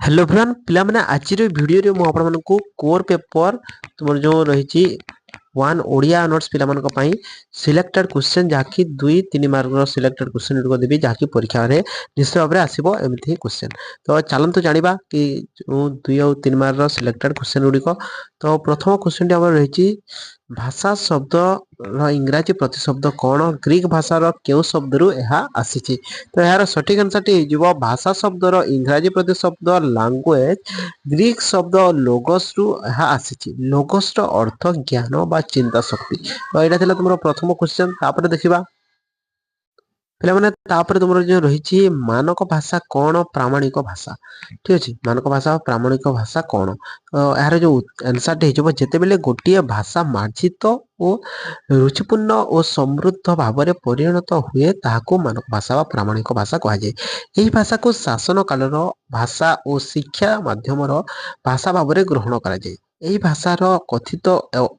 Hello everyone पिलामाने आज video रे मु आपण मानकु कोर पेपर तुमर जो रही वन ओडिया ऑनर्स पिलामान पई सिलेक्टेड क्वेश्चन जाकी 2-3 मार्क रो सिलेक्टेड क्वेश्चन को देबी जाकी परीक्षा रे निश्चय भाबरे आसीबो एमिथि क्वेश्चन। तो चलंतु जानिबा कि 2 और 3 मार्क रो सिलेक्टेड क्वेश्चन गुडी को। तो प्रथम क्वेश्चन हमर रही भाषा शब्द इंग्राजी प्रतिशब्द कौन ग्रीक भाषार क्यों शब्द रु यह आसी। तो यार सठिक आंसर टी हो भाषा शब्द इंग्राजी प्रतिशब्द लैंग्वेज ग्रीक शब्द लोगस रु यह आसी। लोगस रो अर्थ ज्ञान बा चिंता शक्ति। तो यहाँ था तुम प्रथम क्वेश्चन। तापर देखा पे तुम जो रही मानक भाषा कौन प्रामाणिक भाषा। ठीक अच्छे मानक भाषा प्रामाणिक भाषा कौन। यार जो आंसर जिते बेले गोटे भाषा मार्जित और रुचिपूर्ण और समृद्ध भाव में परिणत हुए ताकू मानक भाषा व प्रामाणिक भाषा कहुए। यही भाषा को शासन कालर भाषा और शिक्षा माध्यम भाषा भाव में ग्रहण कराए। यही भाषार कथित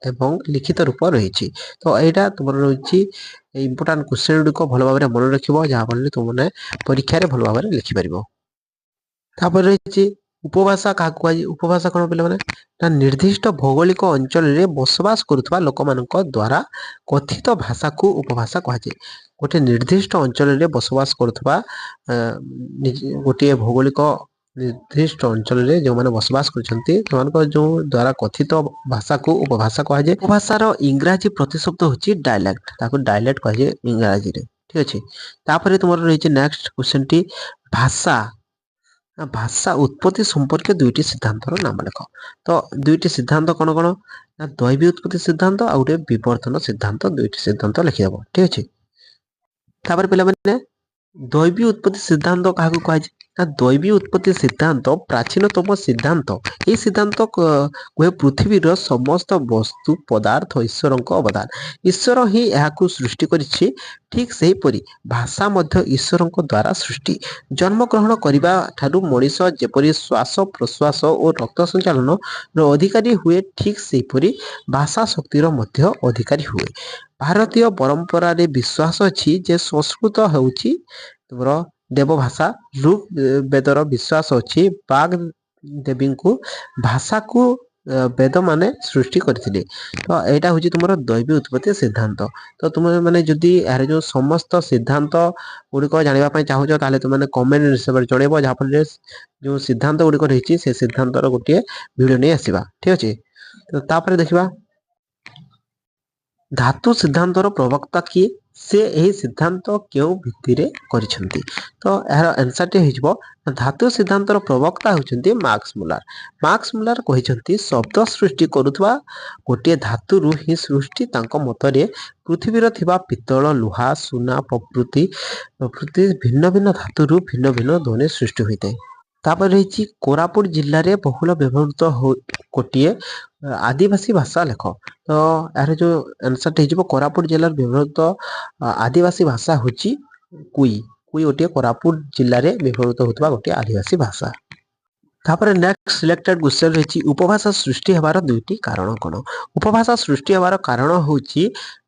एवं लिखित रूप रही। तो यहाँ तुम रही इम्पोर्टाट क्वेश्चन गुड़िक भल भाव में मन रख जहाँफल तुमने परीक्षा भल भाव में लिखिपर। तापर रही उपभाषा क्या कहुए। उपभाषा कौन पे निर्दिष्ट भौगोलिक अंचल में बसवास करुवा लोक मान द्वारा कथित भाषा को उपभाषा कहुए। गोटे निर्दिष्ट अंचल में बसवास करुवा गोटे भौगोलिक निर्दिष्ट अंचल में जो मैंने बसवास कर जो द्वारा कथित भाषा को उपभाषा कहुए। उपभाषार इंग्राजी प्रतिशब्द होची डायलेक्ट ताको डायलेक्ट कहुए इंग्राजी रे। ठीक अच्छे तापर तुम रही नेक्स्ट क्वेश्चन टी भाषा भाषा उत्पत्ति संपर्क दुईटी सिद्धांत नाम लेख। तो दुईटी सिद्धांत कौन कौन ना दैवी उत्पत्ति सिद्धांत आ गए विवर्तन सिद्धांत दुईटी सिद्धांत लिखिदेव। ठीक अच्छे तापर पे दैवी उत्पत्ति सिद्धांत क्या कहुए ना दैवी उत्पत्ति सिद्धांत प्राचीनतम सिद्धांत। ये सिद्धांत कहे पृथ्वीर समस्त वस्तु पदार्थ ईश्वर अवदान ईश्वर ही यहाँ सृष्टि करिछि। ठीक से परी भाषा मध्य ईश्वर द्वारा सृष्टि। जन्म ग्रहण करने ठारू मनीष जेपरी श्वास प्रश्वास और रक्त संचालन अधिकारी हुए ठीक से परी भाषा शक्तिर मध्य अधिकारी हुए। भारतीय परंपरा रे विश्वास अच्छी जे संस्कृत होउछि तुमर देवभाषा ऋग वेदर विश्वास अच्छी बाघ देवी को भाषा को वेद माने सृष्टि करथिले। तो यहाँ हूँ तुम दैवी उत्पत्ति सिद्धांत। तो तुम मैंने जदि यार जो समस्त सिद्धांत गुड़िक जानापी चाहूच ताले तुमने कमेंट जनइब जहाँफल जो सिद्धांत गुड़िक रही से सिद्धांतर गोटे वीडियो नहीं आसवा। ठीक अच्छे तो तापर देखा धातु सिद्धांतर प्रवक्ता किए से यही सिद्धांत क्यों भित्ति करिसेंती। तो यार आंसर टी हो धातु सिद्धांतर प्रवक्ता होचंती मार्क्स मुलर। मार्क्स मुलर कहिसेंती शब्द सृष्टि करुवा गोटे धातु ही सृष्टि तांको मतरे पृथ्वीर थिबा पित्तल लुहा सुना प्रभृति भिन्न भिन्न धातु भिन्न भिन्न ध्वनि सृष्टि होता है। तापर रही कोरापुट जिले में बहुल व्यवहृत गोटे आदिवासी भाषा लेख। तो यार जो आंसर टी कोरापुट जिलार व्यवहृत आदिवासी भाषा हूँ कुई। कुई गोटे कोरापुट जिले में व्यवहृत होता गोटे आदिवासी भाषा। तापर नेक्स्ट सिलेक्टेड क्वेश्चन रही उपभाषा सृष्टि होबार दुईटी कारण कौन। उपभाषा सृष्टि होबार कारण हूँ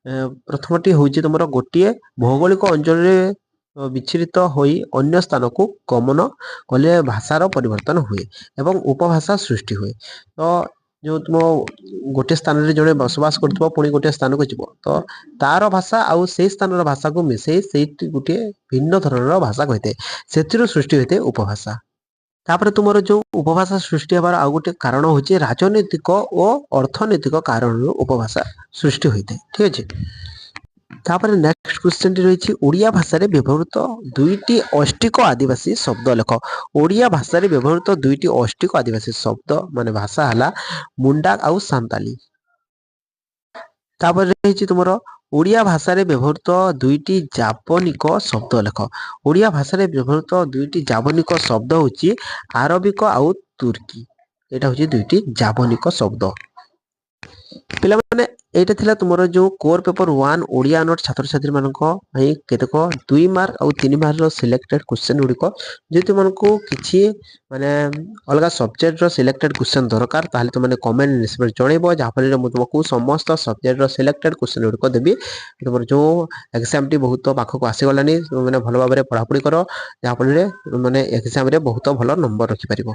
प्रथमटी हूँ तुम गोटे भौगोलिक अंचल विच्छिन्न होई अन्य स्थान को गमन कले भाषार परिवर्तन हुए एवं उपभाषा सृष्टि हुए। तो जो तुम गोटे स्थान में जड़े बसवास कर पुणी गोटे स्थान को जीव तो तार भाषा आउ से स्थान भाषा को मिसई से गोटे भिन्न धरण भाषा कही से सृष्टि होते उपभाषा। तापर तुम जो उपभाषा सृष्टि होबार आउ गोटे कारण हूँ राजनैतिक और अर्थनैतिक कारण उपभाषा सृष्टि होता है। ठीक अच्छे तापर नेक्स्ट क्वेश्चन रही ओडिया भाषा रे व्यवहृत दुईटी अष्टिक आदिवासी शब्द लेख। ओडिया भाषा रे व्यवहृत दुईटी अष्टिक आदिवासी शब्द माने भाषा हला मुंडा आउ सांताली। तापर रही तुम ओडिया भाषा रे व्यवहृत दुईटी जावनिक शब्द लेख। ओडिया भाषा रे व्यवहृत दुईटी जावनिक शब्द होची आरबिक आउ तुर्की। एटा होची दुईटी जावनिक शब्द। पिला माने एटा थिला तुमरो जो कोर पेपर 1 ओडिया ऑनर्स छात्र छात्री मानको भाई केतको 2 मार्क और 3 मार्क रो सिलेक्टेड क्वेश्चन गुड़िक जेतु मानको किछि माने अलगा सब्जेक्ट रो सिलेक्टेड क्वेश्चन दरकार ताले तो माने कमेंट निस्बर जणैबो जहा फले मु तुमको समस्त सब्जेक्ट रो सिलेक्टेड क्वेश्चन गुड़िक देबी। तुमर जो एग्जाम टी बहुत पाखक आसी गलानी माने भलो भाबरे पढापडी करो जहा फले माने एग्जाम रे बहुत भलो नंबर रखि परिबो।